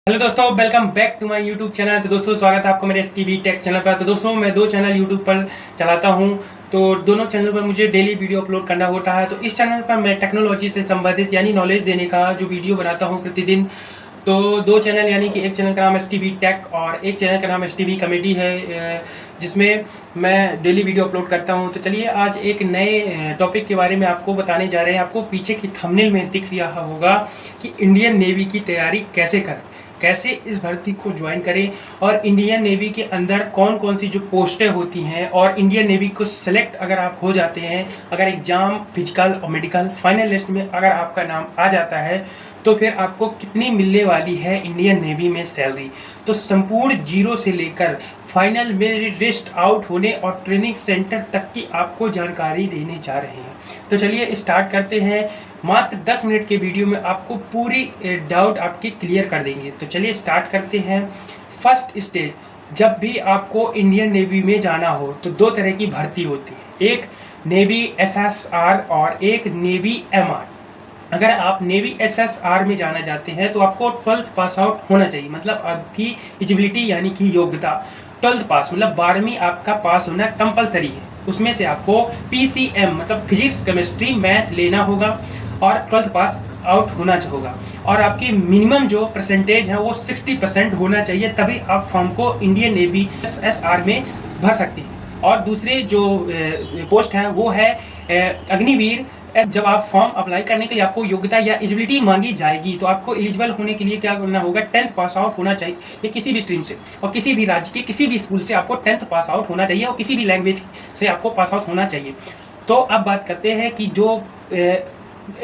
Hello दोस्तों, welcome back to my YouTube channel. तो दोस्तों स्वागत है आपको मेरे एसटीवी टेक चैनल पर। तो दोस्तों मैं दो चैनल यूट्यूब पर चलाता हूं, तो दोनों चैनल पर मुझे डेली वीडियो अपलोड करना होता है। तो इस चैनल पर मैं टेक्नोलॉजी से संबंधित यानी नॉलेज देने का जो वीडियो बनाता हूं प्रतिदिन। तो दो चैनल यानी कि एक चैनल का नाम एसटीवी टेक और एक चैनल का नाम एसटीवी कॉमेडी है, जिसमें मैं डेली वीडियो अपलोड करता हूं। तो चलिए आज एक नए टॉपिक के बारे में आपको बताने जा रहे हैं। आपको पीछे की थंबनेल में दिख रहा होगा कि इंडियन नेवी की तैयारी कैसे करें, कैसे इस भर्ती को ज्वाइन करें और इंडियन नेवी के अंदर कौन कौन सी जो पोस्टें होती हैं, और इंडियन नेवी को सिलेक्ट अगर आप हो जाते हैं, अगर एग्जाम फिजिकल और मेडिकल फाइनल लिस्ट में अगर आपका नाम आ जाता है तो फिर आपको कितनी मिलने वाली है इंडियन नेवी में सैलरी। तो संपूर्ण जीरो से लेकर फाइनल में लिस्ट आउट होने और ट्रेनिंग सेंटर तक की आपको जानकारी देने जा रहे हैं। तो चलिए स्टार्ट करते हैं। मात्र 10 मिनट के वीडियो में आपको पूरी डाउट आपकी क्लियर कर देंगे। तो चलिए स्टार्ट करते हैं। फर्स्ट स्टेज, जब भी आपको इंडियन नेवी में जाना हो तो दो तरह की भर्ती होती है, एक नेवी एसएसआर और एक नेवी एमआर। अगर आप नेवी एसएसआर में जाना चाहते हैं तो आपको 12th पास आउट होना चाहिए, मतलब आपकी एलिजिबिलिटी यानी कि योग्यता 12th पास, मतलब 12वीं आपका पास होना कंपलसरी है। उसमें से आपको पीसीएम मतलब फिजिक्स केमिस्ट्री मैथ लेना होगा और 12th पास आउट होना होगा, और आपकी मिनिमम जो परसेंटेज है वो 60% होना चाहिए, तभी आप फॉर्म को इंडियन नेवी एसएसआर में भर सकते हैं। और दूसरे जो पोस्ट है वो है अग्निवीर। जब आप फॉर्म अप्लाई करने के लिए आपको योग्यता या एलिजिबिलिटी मांगी जाएगी तो आपको एलिजिबल होने के लिए क्या करना होगा, 10th पास आउट होना चाहिए, ये किसी भी स्ट्रीम से और किसी भी राज्य के किसी भी स्कूल से आपको 10th पास आउट होना चाहिए और किसी भी लैंग्वेज से आपको पास आउट होना चाहिए। तो अब बात करते हैं कि जो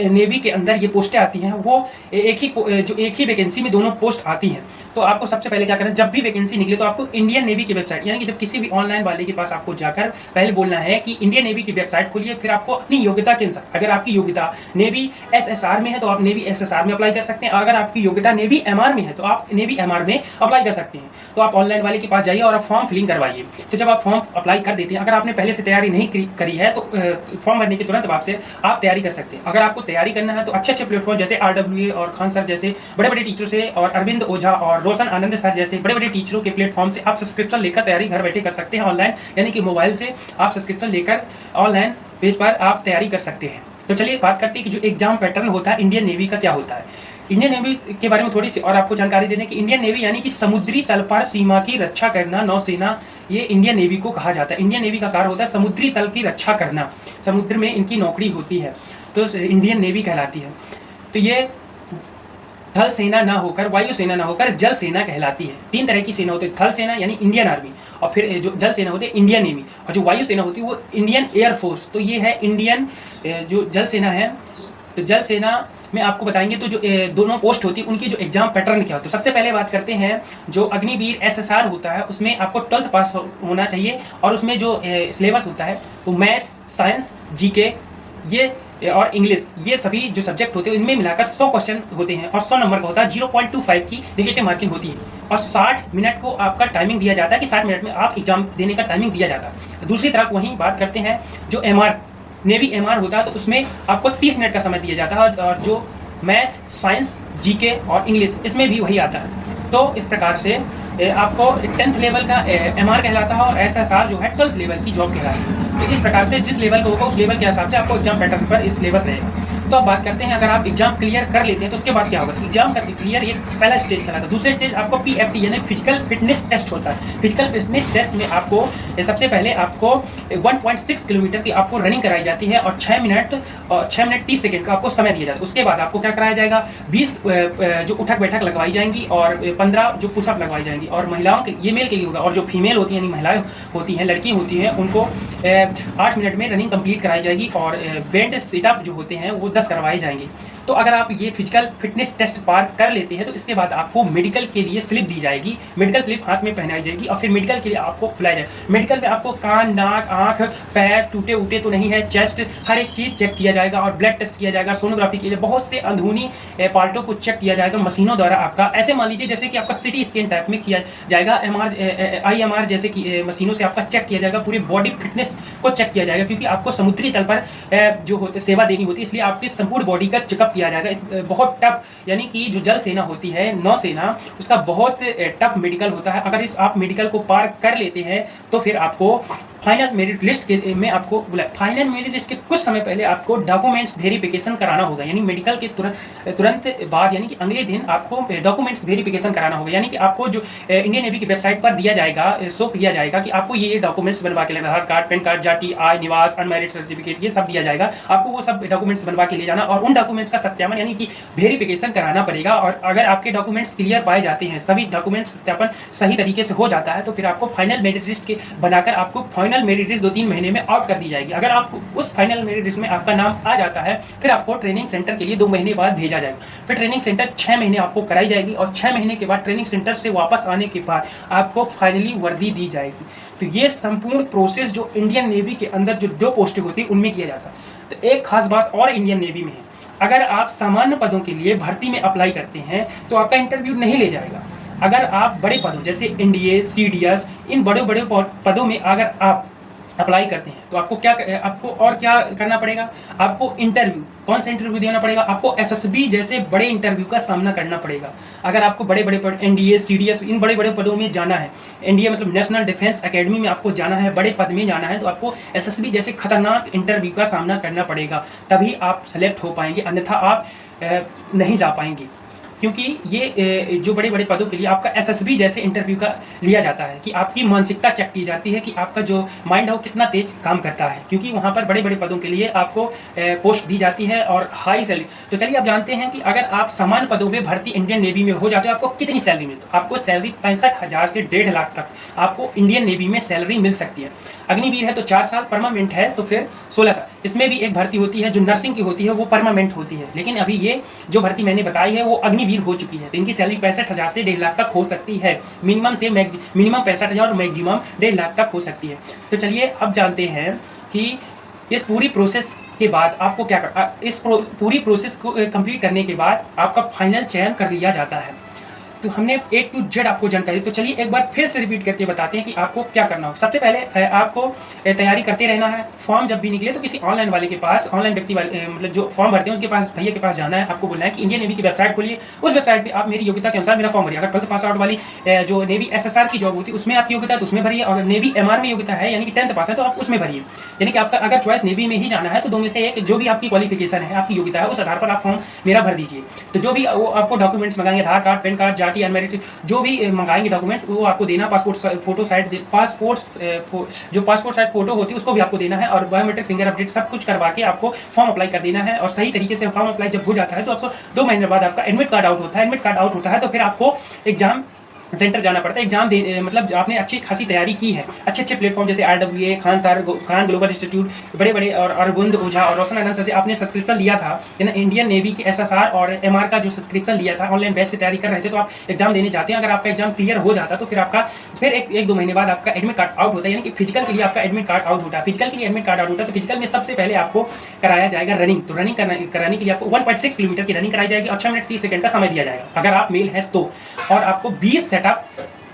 नेवी के अंदर ये पोस्टें आती हैं वो एक ही वैकेंसी में दोनों पोस्ट आती हैं। तो आपको सबसे पहले क्या करना है, जब भी वैकेंसी निकले तो आपको इंडियन नेवी की वेबसाइट, यानी कि जब किसी भी ऑनलाइन वाले के पास आपको जाकर पहले बोलना है कि इंडियन नेवी की वेबसाइट खोलिए, फिर आपको अपनी योग्यता के अनुसार, अगर आपकी योग्यता नेवी एसएसआर में है तो आप नेवी एसएसआर में अप्लाई कर सकते हैं, अगर आपकी योग्यता नेवी एमआर में है तो आप नेवी एमआर में अप्लाई कर सकते हैं। तो आप ऑनलाइन वाले के पास जाइए और आप फॉर्म फिलिंग करवाइए। तो जब आप फॉर्म अप्लाई कर देते हैं, अगर आपने पहले से तैयारी नहीं करी है तो फॉर्म भरने के तुरंत बाद से आप तैयारी कर सकते हैं। अगर आपको तैयारी करना है तो अच्छे प्लेटफॉर्म जैसे आरडब्ल्यूए और खान सर जैसे बड़े बड़े टीचरों से, और अरविंद ओझा और रोशन आनंद सर जैसे बड़े बड़े टीचरों के प्लेटफॉर्म से आप सब्सक्रिप्शन लेकर तैयारी घर बैठे कर सकते हैं ऑनलाइन, यानी कि मोबाइल से आप सब्सक्रिप्शन लेकर ऑनलाइन पेज पर आप तैयारी कर सकते हैं। तो चलिए बात करते हैं कि जो एग्जाम पैटर्न होता है इंडियन नेवी का क्या होता है। इंडियन नेवी के बारे में थोड़ी सी और आपको जानकारी देने की, इंडियन नेवी यानी कि समुद्री तल पर सीमा की रक्षा करना, नौसेना, ये इंडियन नेवी को कहा जाता है। इंडियन नेवी का कार्य होता है समुद्री तल की रक्षा करना, समुद्र में इनकी नौकरी होती है, तो इंडियन नेवी कहलाती है। तो ये थल सेना ना होकर, वायु सेना ना होकर जल सेना कहलाती है। तीन तरह की सेना होती है, थल सेना यानी इंडियन आर्मी, और फिर जो जल सेना होती है इंडियन नेवी, और जो वायु सेना होती है वो इंडियन एयरफोर्स। तो ये है इंडियन जो जल सेना है। तो जल सेना में आपको बताएंगे तो जो दोनों पोस्ट होती है उनकी जो एग्जाम पैटर्न क्या होता है। सबसे पहले बात करते हैं जो अग्निवीर एसएसआर होता है, उसमें आपको 12th पास होना चाहिए, और उसमें जो सिलेबस होता है वो मैथ, साइंस, जीके ये और इंग्लिश, ये सभी जो सब्जेक्ट होते हैं इनमें मिलाकर 100 क्वेश्चन होते हैं और 100 नंबर का होता है। 0.25 की नेगेटिव मार्किंग होती है और 60 मिनट को आपका टाइमिंग दिया जाता है कि 60 मिनट में आप एग्जाम देने का टाइमिंग दिया जाता है। दूसरी तरफ वहीं बात करते हैं जो एमआर, नेवी एमआर होता है, तो उसमें आपको 30 मिनट का समय दिया जाता है, और जो मैथ, साइंस, जीके और इंग्लिश इसमें भी वही आता है। तो इस प्रकार से आपको 10th लेवल का एमआर कहलाता है और एसएसआर जो है 12th लेवल की जॉब कहलाती है। तो इस प्रकार से जिस लेवल का होगा उस लेवल के हिसाब से आपको एग्जाम पैटर्न पर इस लेवल रहेगा। तो अब बात करते हैं अगर आप एग्जाम क्लियर कर लेते हैं तो उसके बाद क्या होगा। एग्जाम करके क्लियर एक पहला स्टेज कहलाता है। दूसरा स्टेज आपको पीएफटी यानी फिजिकल फिटनेस टेस्ट होता है। फिजिकल फिटनेस टेस्ट में आपको सबसे पहले आपको 1.6 किलोमीटर की आपको रनिंग कराई जाती है और 6 मिनट 30 सेकंड का आपको समय दिया जाता है। उसके बाद आपको क्या कराया जाएगा, 20 जो उठक बैठक लगवाई जाएंगी और 15 जो पुशअप लगवाई जाएंगी, और महिलाओं के, ये मेल के लिए होगा, और जो फीमेल होती है यानी महिलाएं होती हैं, लड़की होती हैं, उनको 8 मिनट में रनिंग कंप्लीट कराई जाएगी और बेंट सिटअप जो होते हैं वो 10 करवाए जाएंगे। तो अगर आप ये फिजिकल फिटनेस टेस्ट पार कर लेते हैं तो इसके बाद आपको मेडिकल के लिए स्लिप दी जाएगी, मेडिकल स्लिप हाथ में पहनाई जाएगी और फिर मेडिकल के लिए आपको बुलाया जाएगा। मेडिकल में आपको कान, नाक, आंख, पैर टूटे उटे तो नहीं है, चेस्ट, हर एक चीज चेक किया जाएगा और ब्लड टेस्ट किया जाएगा, सोनोग्राफी के लिए बहुत से अंदरूनी पार्टों को चेक किया जाएगा मशीनों द्वारा। आपका ऐसे मान लीजिए जैसे कि आपका सिटी स्कैन टाइप में किया जाएगा, IMR जैसे कि मशीनों से आपका चेक किया जाएगा, पूरी बॉडी फिटनेस को चेक किया जाएगा, क्योंकि आपको समुद्री तल पर जो होते सेवा देनी होती है, इसलिए आपकी संपूर्ण बॉडी का चेकअप किया जाएगा, बहुत टफ, यानी कि जो जल सेना होती है, नौसेना, उसका बहुत टफ मेडिकल होता है। अगर इस आप मेडिकल को पार कर लेते हैं तो फिर आपको फाइनल मेरिट लिस्ट के में आपको बुलाया। फाइनल मेरिट लिस्ट के कुछ समय पहले आपको डॉक्यूमेंट्स वेरिफिकेशन कराना होगा, यानी मेडिकल के तुरंत बाद, यानी कि अगले दिन आपको डॉक्यूमेंट्स वेरिफिकेशन कराना होगा। यानी कि आपको जो इंडियन नेवी की वेबसाइट पर दिया जाएगा, शो किया जाएगा कि आपको ये डॉक्यूमेंट्स बनवा के लेना, आधार कार्ड, पैन कार्ड, जाति, आय, निवास, अनमैरिड सर्टिफिकेट, ये सब दिया जाएगा। आपको वो सब डॉक्यूमेंट्स बनवा के ले जाना और उन डॉक्यूमेंट्स का सत्यापन यानी कि वेरिफिकेशन कराना पड़ेगा। और अगर आपके डॉक्यूमेंट्स क्लियर पाए जाते हैं, सभी डॉक्यूमेंट्स सत्यापन सही तरीके से हो जाता है, तो फिर आपको फाइनल मेरिट लिस्ट के बनाकर आपको फाइनल मेरिट लिस्ट 2-3 महीने में आउट कर दी जाएगी। अगर आप उस फाइनल मेरिट लिस्ट में आपका नाम आ जाता है, फिर आपको ट्रेनिंग सेंटर के लिए 2 महीने बाद भेजा जाएगा। फिर ट्रेनिंग सेंटर 6 महीने आपको कराई जाएगी और 6 महीने के बाद ट्रेनिंग सेंटर से वापस आने के बाद आपको फाइनली वर्दी दी जाएगी। तो ये संपूर्ण प्रोसेस जो इंडियन नेवी के अंदर जो पोस्टें होती है उनमें किया जाता है। तो एक खास बात और इंडियन नेवी में है, अगर आप सामान्य पदों के लिए भर्ती में अप्लाई करते हैं तो आपका इंटरव्यू नहीं ले जाएगा। अगर आप बड़े पदों जैसे एनडीए, सीडीएस, इन बड़े बड़े पदों में अगर आप अप्लाई करते हैं तो आपको क्या करना पड़ेगा? आपको इंटरव्यू, कौन सा इंटरव्यू देना पड़ेगा? आपको एसएसबी जैसे बड़े इंटरव्यू का सामना करना पड़ेगा। अगर आपको बड़े बड़े पद, एनडीए, सीडीएस, इन बड़े बड़े पदों में जाना है, एनडीए मतलब नेशनल डिफेंस एकेडमी में आपको जाना है, बड़े पद में जाना है, तो आपको एसएसबी जैसे खतरनाक इंटरव्यू का सामना करना पड़ेगा, तभी आप सेलेक्ट हो पाएंगे, अन्यथा आप नहीं जा पाएंगे। क्योंकि ये जो बड़े बड़े पदों के लिए आपका एसएसबी जैसे इंटरव्यू का लिया जाता है कि आपकी मानसिकता चेक की जाती है कि आपका जो माइंड है वो कितना तेज काम करता है, क्योंकि वहाँ पर बड़े बड़े पदों के लिए आपको पोस्ट दी जाती है और हाई सैलरी। तो चलिए आप जानते हैं कि अगर आप सामान्य पदों में भर्ती इंडियन नेवी में हो जाते हो, आपको कितनी सैलरी मिलती है? आपको सैलरी 65,000 से 1.5 लाख तक आपको इंडियन नेवी में सैलरी मिल सकती है। अग्निवीर है तो 4 साल, परमानेंट है तो फिर 16 साल। इसमें भी एक भर्ती होती है जो नर्सिंग की होती है, वो परमानेंट होती है, लेकिन अभी ये जो भर्ती मैंने बताई है वो अग्निवीर हो चुकी है। तो इनकी सैलरी 65,000 से 1.5 लाख तक हो सकती है, मिनिमम 65,000 और मैक्सिमम 1.5 लाख तक हो सकती है। तो चलिए अब जानते हैं कि इस पूरी प्रोसेस के बाद आपको क्या करना, इस पूरी प्रोसेस को कंप्लीट करने के बाद आपका फाइनल चयन कर लिया जाता है। तो हमने A to Z आपको जानकारी, तो चलिए एक बार फिर से रिपीट करके बताते हैं कि आपको क्या करना हो। सबसे पहले आपको तैयारी करते रहना है। फॉर्म जब भी निकले तो किसी ऑनलाइन वाले के पास, ऑनलाइन व्यक्ति वाले मतलब जो फॉर्म भरते हैं उनके पास, भैया के पास जाना है। आपको बोलना है कि इंडियन नेवी की वेबसाइट खोलिए, उस वेबसाइट पे आप मेरी योग्यता के अनुसार मेरा फॉर्म भरिए। अगर 12th पास आउट वाली जो नेवी SSR की जॉब होती है उसमें आपकी योग्यता है तो उसमें भरिए, और नेवी MR में योग्यता है यानी कि 10th पास है तो आप उसमें भरिए। यानी कि आपका अगर चॉइस नेवी में ही जाना है तो 2 में से एक, जो भी आपकी क्वालिफिकेशन है, आपकी योग्यता है, उस आधार पर आप फॉर्म मेरा भर दीजिए। तो जो भी वो आपको डॉक्यूमेंट्स मंगाएंगे, आधार कार्ड, पैन कार्ड, जाति, अनमैरिड, जो भी मंगाएंगे डॉक्यूमेंट्स वो आपको देना। पासपोर्ट फोटो साइड, जो पासपोर्ट साइड फोटो होती है उसको भी आपको देना है, और बायोमेट्रिक फिंगर अपडेट सब कुछ करवा के आपको फॉर्म अप्लाई कर देना है। और सही तरीके से फॉर्म अप्लाई जब हो जाता है तो आपको 2 महीने बाद आपका एडमिट कार्ड आउट होता है। एडमिट कार्ड आउट होता है तो फिर आपको एग्जाम सेंटर जाना पड़ता है। एग्जाम दे, मतलब आपने अच्छी खासी तैयारी की है, अच्छे अच्छे प्लेटफॉर्म जैसे RWA, खान ग्लोबल इंस्टीट्यूट, बड़े बड़े, और अरविंद ओझा और रोशन आनंद सर से आपने सब्सक्रिप्शन लिया था, इंडियन नेवी के SSR और MR का जो सब्सक्रिप्शन लिया था, ऑनलाइन बैच से तैयारी कर रहे थे, तो आप एग्जाम देने जाते हैं। अगर आपका एग्जाम क्लियर हो जाता तो फिर आपका फिर 1-2 महीने बाद आपका एडमिट कार्ड आउट होता है, यानी कि फिजिकल के लिए आपका एडमिट कार्ड आउट होता है। फिजिकल के लिए एडमिट कार्ड आउट होता है तो फिजिकल में सबसे पहले आपको कराया जाएगा रनिंग। तो रनिंग कराने के लिए आपको 1.6 किलोमीटर की रनिंग कराई जाएगी और 6 मिनट 30 सेकंड का समय दिया जाएगा अगर आप मेल हैं तो। और आपको 20 सेटअप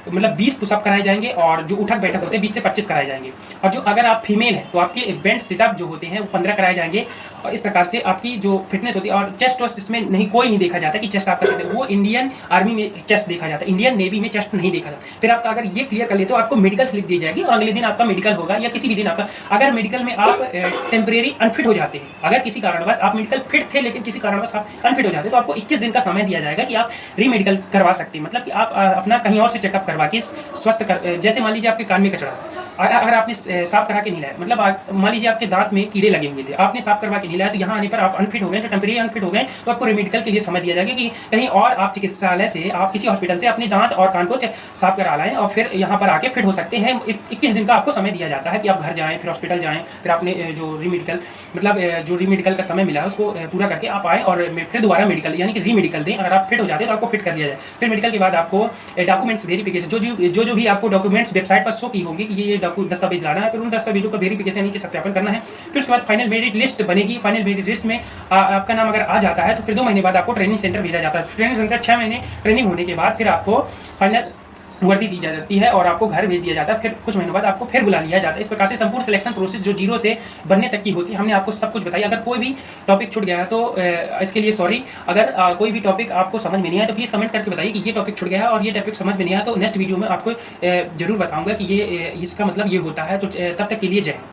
मतलब 20 पुशअप कराए जाएंगे, और जो उठक बैठक होते हैं 20 से 25 कराए जाएंगे। और जो अगर आप फीमेल हैं तो आपके बेंच सिटअप जो होते हैं वो 15 कराए जाएंगे। और इस प्रकार से आपकी जो फिटनेस होती है, और चेस्ट वस्ट इसमें नहीं, कोई नहीं देखा जाता कि चेस्ट आपका, वो इंडियन आर्मी में चेस्ट देखा जाता है, इंडियन नेवी में चेस्ट नहीं देखा जाता। फिर आपका अगर ये क्लियर कर ले तो आपको मेडिकल स्लिप दी जाएगी, और अगले दिन आपका मेडिकल होगा, या किसी भी दिन आपका, अगर मेडिकल में आप टेम्परेरी अनफिट हो जाते हैं, अगर किसी कारणवश आप मेडिकल फिट थे लेकिन किसी कारणवश आप अनफिट हो जाते हैं, तो आपको 21 दिन का समय दिया जाएगा कि आप रीमेडिकल करवा सकते हैं। मतलब कि आप अपना कहीं और से चेकअप करवा के जैसे मान लीजिए आपके कान में कचरा, अगर आपने साफ करा के नहीं लाया, मतलब मान लीजिए आपके दांत में कीड़े लगे हुए थे, आपने साफ करवा के नहीं लाया, तो यहाँ आने पर आप अनफिट हो गए, तो टेम्परेरी अनफिट हो गए, तो आपको रेमेडिकल के लिए समय दिया जाएगा कि कहीं और आप चिकित्सालय से, आप किसी हॉस्पिटल से अपने दांत और कान को साफ करा लाएं और फिर यहाँ पर आके फिट हो सकते हैं। 21 दिन का आपको समय दिया जाता है कि आप घर जाएं, फिर हॉस्पिटल जाएं, फिर आपने जो रीमेडिकल का समय मिला है उसको पूरा करके आप आए और फिर दोबारा मेडिकल यानी कि रीमेडिकल दें। अगर आप फिट हो जाते हैं तो आपको फिट कर दिया जाए। फिर मेडिकल के बाद आपको डॉक्यूमेंट्स वेरिफिकेशन, जो भी आपको डॉक्यूमेंट्स वेबसाइट पर शो की होगी कि ये दस्तावेज लाना है, फिर उन दस्तावेजों का वेरिफिकेशन नीचे सत्यापन करना है। फिर उसके बाद फाइनल मेरिट लिस्ट बनेगी। फाइनल मेरिट लिस्ट में आपका नाम अगर आ जाता है तो फिर 2 महीने बाद आपको ट्रेनिंग सेंटर भेजा जाता है। ट्रेनिंग सेंटर 6 महीने ट्रेनिंग होने के बाद फिर आपको फाइनल वर्दी दी जाती है और आपको घर भेज दिया जाता है, फिर कुछ महीनों बाद आपको फिर बुला लिया जाता है। इस प्रकार से संपूर्ण सिलेक्शन प्रोसेस जो जीरो से बनने तक की होती है, हमने आपको सब कुछ बताया। अगर कोई भी टॉपिक छूट गया है तो इसके लिए सॉरी। अगर कोई भी टॉपिक आपको समझ में नहीं आया तो प्लीज़ कमेंट करके बताइए कि ये टॉपिक छूट गया है और ये टॉपिक समझ में नहीं आया, तो नेक्स्ट वीडियो में आपको जरूर बताऊंगा कि ये इसका मतलब ये होता है। तो तब तक के लिए जय।